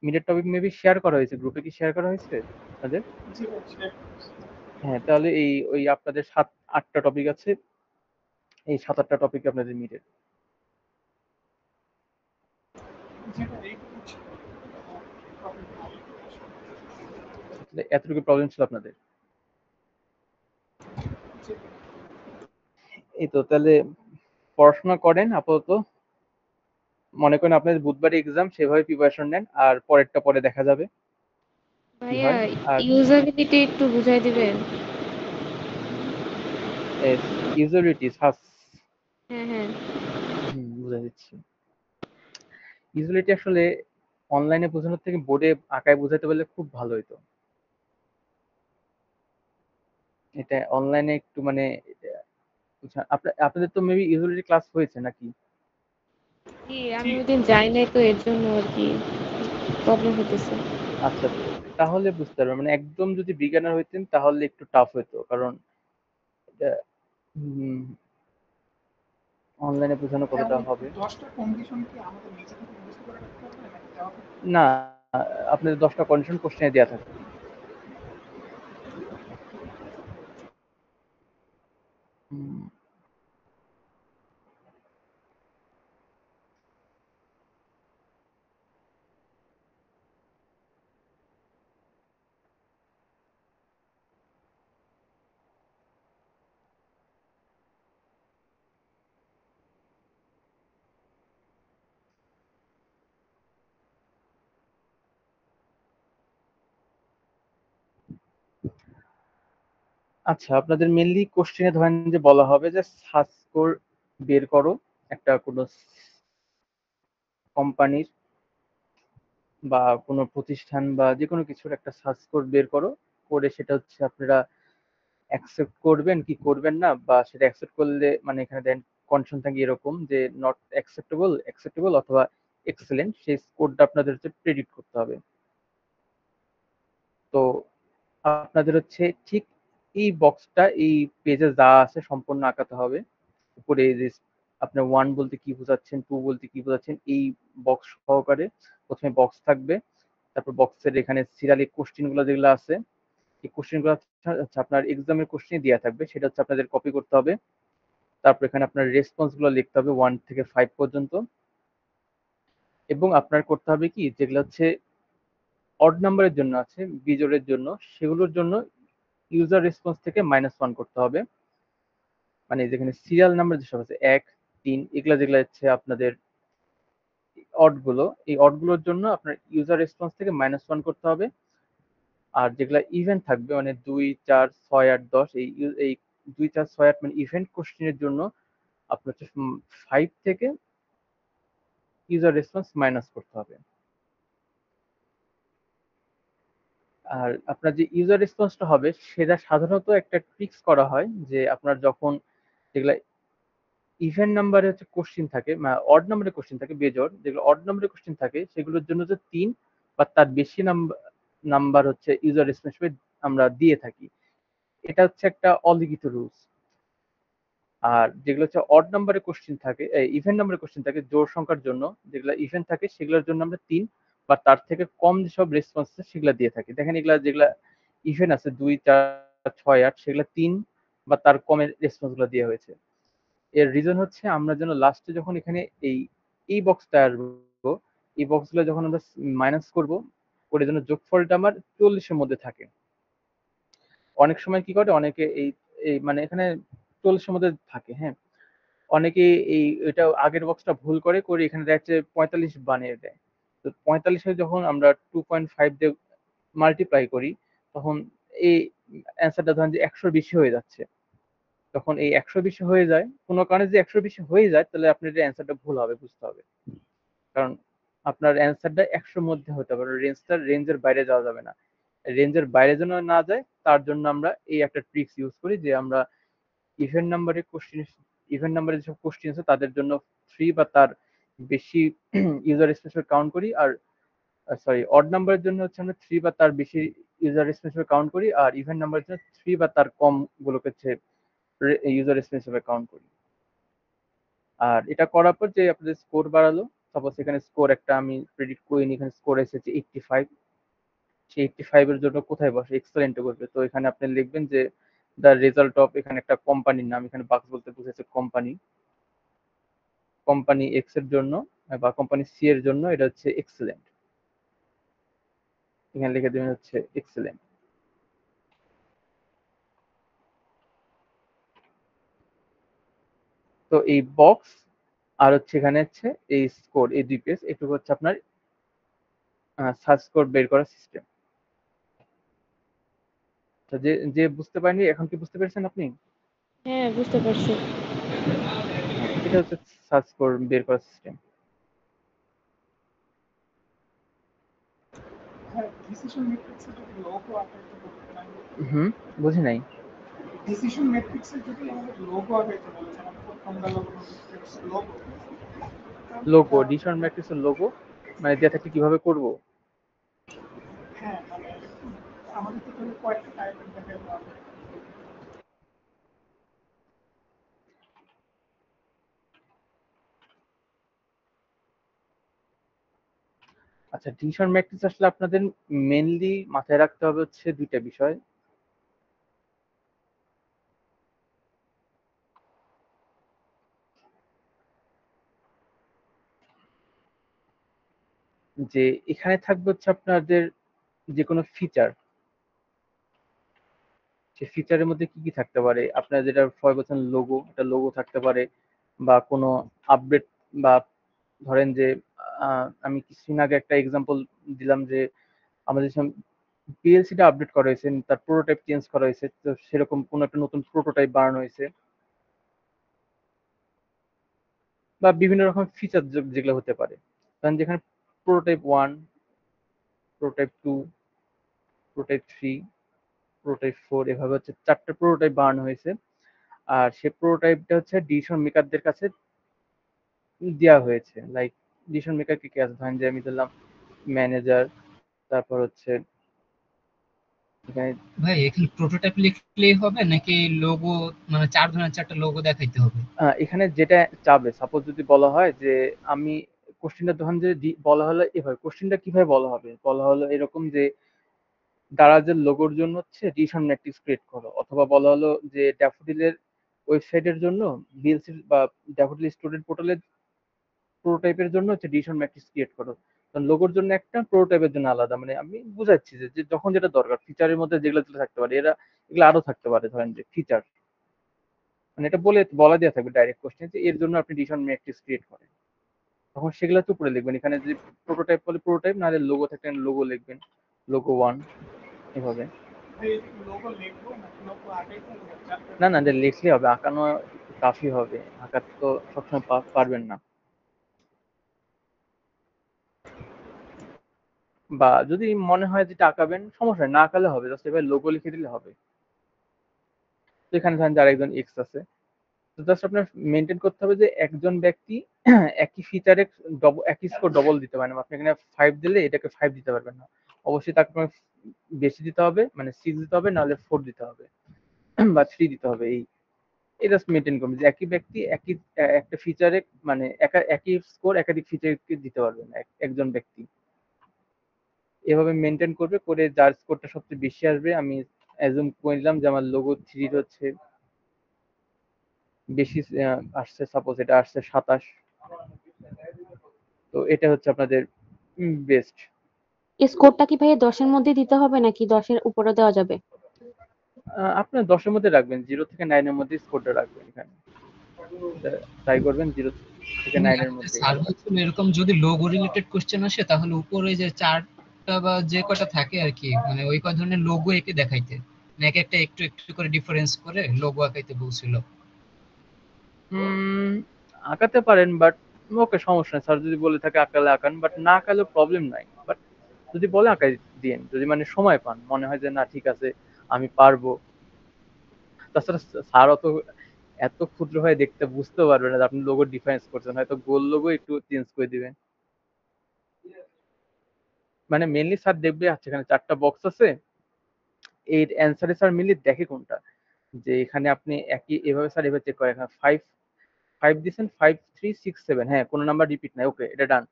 মিডের টপিক মেবি শেয়ার করা হয়েছে গ্রুপে, কি শেয়ার করা হয়েছে আপনাদের? জি ভাই, সেটাই। হ্যাঁ, তাহলে এই ওই আপনাদের ৭-৮টা টপিক আছে, এই ৭-৮টা টপিক আপনাদের মিডের। জি ভাই, এইটুকু ছিল। প্রবলেম নাই। এতটুকু প্রবলেম ছিল আপনাদের? জি এই তো তাহলে পড়াশোনা করেন আপাতত। মনে করেন আপনাদের বুধবারে এক্সাম, সেভাবে প্রিপারেশন নেন, আর পরেরটা পরে দেখা যাবে কি ভাইয়া, হয়। আর ইউজাবিলিটি একটু বুঝাই দিবেন? ইউজুয়ালিটি সাস, হ্যাঁ, হ্যাঁ। বুঝে দিচ্ছি। ইউজুয়ালিটি আসলে অনলাইনে বোঝানোর থেকে বোর্ডে আঁকায় বোঝাতে পারলে খুব ভালো হতো। এটা অনলাইনে একটু মানে আপনাদের তো মেবি ইউজুয়ালিটি ক্লাস হয়েছে নাকি? জি, জি। আমি ওইদিন যাই নাই তো এর জন্য আর কি প্রবলেম হতেছে। আচ্ছা, তাহলে বুঝতে পারবেন। মানে একদম যদি বিজ্ঞানের হইতেন তাহলে একটু টাফ হইতো, কারণ এটা অনলাইনে বোঝানো হ্যাঁ, কতটা ওই হবে। 10টা কন্ডিশন কি আমাদের নিজে থেকে মুখস্থ করে রাখতে হবে নাকি দেওয়া থাকবে? না, আপনাদের ১০টা কন্ডিশন কোশ্চেনে দেওয়া থাকবে। হুম, আচ্ছা, আপনাদের মেইনলি কোশ্চেনে ধরেন যে বলা হবে যে সার্চ স্কোর বের করো একটা কোনো কোম্পানির বা কোনো প্রতিষ্ঠান বা যেকোনো কিছুর একটা সার্চ স্কোর বের করো, করে সেটা হচ্ছে আপনারা অ্যাকসেপ্ট করবেন কি করবেন না, বা সেটা অ্যাকসেপ্ট করলে মানে এখানে দেন কন্ডিশন থাকে এরকম যে নট অ্যাকসেপ্টেবল, অ্যাকসেপ্টেবল অথবা এক্সেলেন্ট, সেই স্কোরটা আপনাদের হচ্ছে প্রেডিক্ট করতে হবে। তো আপনাদের হচ্ছে ঠিক এই বক্সটা এই পেজে যা আছে সম্পূর্ণ আঁকাতে হবে। উপরে এই যে আপনার 1 বলতে কি বোঝাচ্ছেন, 2 বলতে কি বোঝাচ্ছেন, এই বক্স সহকারে প্রথমে বক্স থাকবে। তারপর বক্সের এখানে সিরিয়ালি কোশ্চেন গুলো যেগুলো আছে, এই কোশ্চেন গুলো হচ্ছে আপনার এক্সামের কোশ্চেন দেওয়া থাকবে, সেটা হচ্ছে আপনাদের কপি করতে হবে। তারপর এখানে আপনার রেসপন্স গুলো লিখতে হবে 1 থেকে 5 পর্যন্ত। এবং আপনার করতে হবে কি, যেগুলো হচ্ছে অড নাম্বারের জন্য আছে, বিজোড়ের জন্য, সেগুলোর জন্য ইউজার রেসপন্স থেকে -1 করতে হবে। মানে যেখানে সিরিয়াল নাম্বার যেসব আছে ১, ৩, এগুলা যেগুলা হচ্ছে আপনাদের অড গুলো, এই অড গুলোর জন্য আপনার ইউজার রেসপন্স থেকে -1 করতে হবে। আর যেগুলা ইভেন্ট থাকবে মানে ২, ৪, ৬, ৮, ১০, এই ২, ৪, ৬, ৮ মানে ইভেন্ট কোশ্চেনের জন্য আপনার হচ্ছে 5 থেকে ইউজার রেসপন্স মাইনাস করতে হবে। আর আপনার যে ইউজার রেসপন্সটা হবে সেটা সাধারণত একটা ট্রিক্স করা হয় যে আপনার যখন যেগুলা ইভেন নাম্বারে হচ্ছে কোশ্চিন থাকে, অড নাম্বারে কোশ্চিন থাকে, বেজোড় যেগুলো অড নাম্বারে কোশ্চিন থাকে সেগুলোর জন্য যে 3 বা তার বেশি নাম্বার হচ্ছে ইউজার রেসপন্স আমরা দিয়ে থাকি। এটা হচ্ছে একটা অলিখিত রুলস। আর যেগুলো হচ্ছে অড নাম্বারে কোশ্চিন থাকে, ইভেন নাম্বারে কোশ্চিন থাকে জোড় সংখ্যার জন্য, যেগুলো ইভেন থাকে সেগুলোর জন্য আমরা 3 বা তার থেকে কম যেসব রেসপন্স সেগুলো দিয়ে থাকি। দেখেন এগুলা যেগুলা ইভেন আছে 2, 4, 6, 8 সেগুলো 3 বা তার কমের রেসপন্স গুলো দেওয়া হয়েছে। এর রিজন হচ্ছে আমরা যেন লাস্টে যখন এখানে এই বক্সটা আসবো, এই বক্সগুলো যখন আমরা মাইনাস করব করে যেন যোগফলটা আমার 40 এর মধ্যে থাকে। অনেক সময় কি করে অনেকে এই এই মানে এখানে 40 এর মধ্যে থাকে, হ্যাঁ। অনেকে এটা আগের বক্সটা ভুল করে এখানে দেখা যাচ্ছে 45 বানিয়ে দেয়। তো 45 যখন আমরা 2.5 দিয়ে মাল্টিপ্লাই করি তখন এই অ্যান্সারটা ধরেন যে 100 বেশি হয়ে যাচ্ছে। তখন এই 100 বেশি হয়ে যায়, কোনো কারণে যে 100 বেশি হয়ে যায় তাহলে আপনার যে অ্যান্সারটা ভুল হবে বুঝতে হবে। কারণ আপনার অ্যান্সারটা 100 মধ্যে হতে পারে, রেঞ্জের বাইরে যাওয়া যাবে না। রেঞ্জের বাইরে যেন না যায় তার জন্য আমরা এই একটা ট্রিক্স ইউজ করি যে আমরা ইভেন নাম্বারে ইভেন নাম্বারে যেসব কোশ্চেন আছে তাদের জন্য 3 বা তার বেশি ইউজার স্পেস কাউন্ট করি, আর সরি অড নাম্বারের জন্য হচ্ছে আমরা 3 বা তার বেশি ইউজার স্পেস কাউন্ট করি, আর ইভেন নাম্বারের জন্য 3 বা তার কম গুলোকে হচ্ছে ইউজার স্পেস কাউন্ট করি। আর এটা করার পর যে আপনাদের স্কোর বাড়ালো, সাপোজ এখানে স্কোর একটা আমি প্রেডিক্ট করি, এখানে স্কোর এসেছে 85, সেই 85 এর জন্য কোথায় বসে এক্সেলেন্টে বসবে। তো এখানে আপনি লিখবেন যে দ্য রেজাল্ট অফ, এখানে একটা কোম্পানির নাম, এখানে বাক্স বলতে বুঝেছে কোম্পানি এক্স এর জন্য বা কোম্পানি সি এর জন্য এটা হচ্ছে এক্সেলেন্ট, এখানে লিখে দেবেন হচ্ছে এক্সেলেন্ট। তো এই বক্স আর হচ্ছে এখানে হচ্ছে এই স্কোর, এই 2 পেজ এটুকু হচ্ছে আপনার সার্চ কোড বের করার সিস্টেম। তো যে যে বুঝতে পারেননি এখন কি বুঝতে পেরেছেন আপনি? হ্যাঁ, বুঝতে পারছি। এটা হচ্ছে সার্চ কোড বের করার সিস্টেম। হ্যাঁ, ডিসিশন ম্যাট্রিক্সের যদি লোগো আকারে বলতেন আমি বুঝি নাই। ডিসিশন ম্যাট্রিক্সের যদি আমাদের লোগো আকারে বলেছেন আমি প্রথম লোগো লোগো, ডিসিশন ম্যাট্রিক্সের লোগো মানে দেয়া থাকলে কিভাবে করব? হ্যাঁ, মানে আমাদের তো তাহলে কয়েকটা টাইপের দেখাতে হবে। আচ্ছা, ডিসিশন ম্যাট্রিক্স আসলে আপনাদের মেইনলি মাথায় রাখতে হবে হচ্ছে 2টা বিষয়। যে এখানে থাকবে হচ্ছে আপনাদের যে কোনো ফিচার, সে ফিচারের মধ্যে কি কি থাকতে পারে, আপনার যেটা সবাই বলছেন লোগো, এটা লোগো থাকতে পারে, বা কোনো আপডেট, বা ধরেন যে আমি কিছুদিন আগে একটা এক্সাম্পল দিলাম যে আমাদের পিএলসিটা আপডেট করা হয়েছে, তার প্রোটোটাইপ চেঞ্জ করা হয়েছে, তো সেরকম কোনো একটা নতুন প্রোটোটাইপ বানানো হয়েছে, বা বিভিন্ন রকম ফিচার যেগুলো হতে পারে। কারণ যেখানে প্রোটোটাইপ 1, প্রোটোটাইপ 2, প্রোটোটাইপ 3, প্রোটোটাইপ 4 এভাবে হচ্ছে 4টা প্রোটোটাইপ বানানো হয়েছে। আর সেই প্রোটোটাইপটা হচ্ছে ডিসিশন মেকারদের কাছে দেওয়া হয়েছে। লাইক ডিসিশন মেকার কি কি আছে, ধরেন যে আমি ধরলাম ম্যানেজার, তারপর হচ্ছে এখানে ভাই এখানে প্রোটোটাইপ লিখলেই হবে নাকি লোগো, মানে 4 ধরনের 4টা লোগো দেখাইতে হবে? এখানে যেটা চাবে, সাপোজ যদি বলা হয় যে আমি কোশ্চেনটা ধরেন যে বলা হলো এভাবে, কোশ্চেনটা কিভাবে বলা হবে, বলা হলো এরকম যে দারাজের লোগোর জন্য হচ্ছে ডিসিশন ম্যাট্রিক্স ক্রিয়েট করো, অথবা বলা হলো যে ড্যাফোডিলের ওয়েবসাইটের জন্য বিএলসি বা ড্যাফোডিল স্টুডেন্ট পোর্টালের প্রোটোটাইপের জন্য হচ্ছে ডিসিশন ম্যাট্রিক্স ক্রিয়েট করো। কারণ লোগোর জন্য একটা, প্রোটোটাইপের জন্য আলাদা। মানে আমি বুঝাচ্ছি যে যখন যেটা দরকার, ফিচারের মধ্যে যেগুলো যেগুলো থাকতে পারে, এগুলো আরো থাকতে পারে। ধরেন যে ফিচার মানে এটা বলা দেওয়া থাকবে ডাইরেক্ট কোশ্চেন যে এর জন্য আপনি ডিসিশন ম্যাট্রিক্স ক্রিয়েট করেন, তখন সেগুলো তো উপরে লিখবেন। এখানে যদি প্রোটোটাইপ বলে প্রোটোটাইপ, নাহলে লোগো থাকলে লোগো লিখবেন, লোগো 1 এভাবে। লোগো লিখবো না লোগো আগেই তো না না, লিখলে হবে, আঁকানো একটু টাফই হবে, আঁকাতে তো সবসময় পারবেন না। বা যদি মনে হয় যেটা আঁকাবেন সমস্যা নেই, না আঁকালে হবে, জাস্ট এবার লোগো লিখে দিলে হবে। তো এখানে ধরেন যার একজন এক্স আছে, তো জাস্ট আপনার মেনটেন করতে হবে যে একজন ব্যক্তি একই ফিচারে একই স্কোর ডবল দিতে পারেন। আপনি এখানে 5 দিলে এটাকে 5 দিতে পারবেন না, অবশ্যই তাকে আপনার বেশি দিতে হবে, মানে 6 দিতে হবে, নাহলে 4 দিতে হবে বা 3 দিতে হবে। এই জাস্ট মেনটেন করবেন যে একই ব্যক্তি একই একটা ফিচারে, মানে একই স্কোর একাধিক ফিচারকে দিতে পারবেন একজন ব্যক্তি। এভাবে মেনটেন করবে, করে যার স্কোরটা সবচেয়ে বেশি আসবে, আমি অ্যাজুম করে নিলাম যে আমার লোগো 3 হচ্ছে বেশি আসছে, সাপোজ এটা আসছে 27, তো এটা হচ্ছে আপনাদের বেস্ট। স্কোরটা কি ভাইয়া 10-এর মধ্যে দিতে হবে নাকি 10-এর উপরে দেওয়া যাবে? আপনার 10-এর মধ্যে রাখবেন, 0 থেকে 9 এর মধ্যে স্কোরটা রাখবেন। এখানে ট্রাই করবেন 0 থেকে 9 এর মধ্যে। স্যার বলছিল এরকম যদি লোগো রিলেটেড কোশ্চেন আসে তাহলে উপরে যে চারটা বা যে কটা থাকে আর কি, মানে ওই কয় ধরনের লোগো এঁকে দেখাইতে, মানে এক একটা একটু একটু করে ডিফারেন্স করে লোগো আঁকাইতে বলছিল। আঁকাতে পারেন, বাট ওকে সমস্যা নেই, স্যার যদি বলে থাকে আঁকালে আঁকান, বাট না আঁকালেও প্রবলেম নাই। বাট যদি বলে আঁকাই দিন, যদি মানে সময় পান, মনে হয় যে না ঠিক আছে আমি পারবো। তাছাড়া স্যার এত ক্ষুদ্র হয়ে দেখতে বুঝতে পারবে না যে আপনি লোগো ডিফারেন্স করছেন, হয়তো গোল লোগো একটু চেঞ্জ করে দিবেন। মানে মেনলি স্যার দেখবে, আচ্ছা এখানে 4টা বক্স আছে, এই অ্যান্সারে স্যার মিলে দেখে কোনটা, যে এখানে আপনি একই এভাবে স্যার এভাবে চেক করে, এখানে 5 দিয়েছেন, 5 3 6 7, হ্যাঁ কোনো নাম্বার রিপিট নাই, ওকে এটা ডান।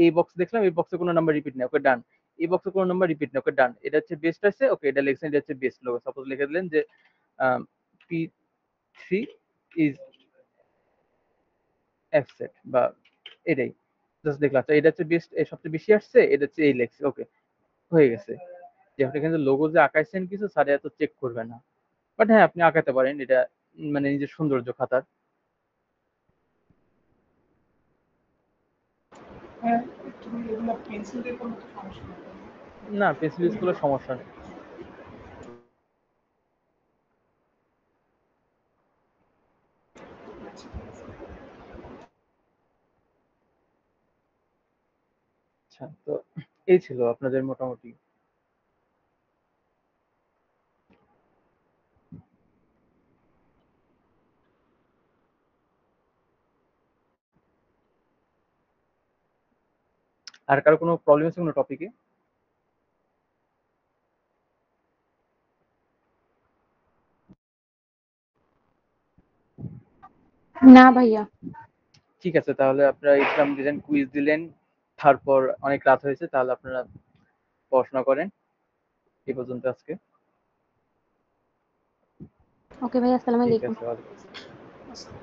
এই বক্স দেখলাম, এই বক্সে কোনো নাম্বার রিপিট নাই, ওকে ডান। এই বক্সে কোনো নাম্বার রিপিট নাই, ওকে ডান। এটা হচ্ছে বেস্ট আছে, ওকে এটা লিখছেন, এটা হচ্ছে বেস্ট লোগো। সাপোজ লিখে দিলেন যে P3 ইজ অ্যাপসেট বা এটাই, জাস্ট দেখলাম আচ্ছা এটা হচ্ছে বেস্ট, সবচেয়ে বেশি আসছে, এটা হচ্ছে এই লেখছে, ওকে হয়ে গেছে। যে আপনি কিন্তু লোগো যে আঁকাইছেন কিছু, স্যার এত চেক করবে না। বাট হ্যাঁ আপনি আঁকাতে পারেন, এটা মানে নিজের সৌন্দর্য খাতার। হ্যাঁ, একটু এগুলো পেন্সিল দিয়ে কোনো সমস্যা নেই। না পেন্সিল ইউজ করলে সমস্যা নেই। আচ্ছা, তো এই ছিল আপনাদের মোটামুটি। আর কারো কোনো প্রবলেম আছে কোনো টপিকে? না ভাইয়া। ঠিক আছে, তাহলে আপনারা এক্সাম দিলেন, কুইজ দিলেন, তারপর অনেক রাত হয়েছে, তাহলে আপনারা পড়াশোনা করেন। এই পর্যন্ত আজকে। ওকে ভাইয়া, আসসালামু ঠিক আলাইকুম। আছে, ওয়ালাইকুম আসসালাম।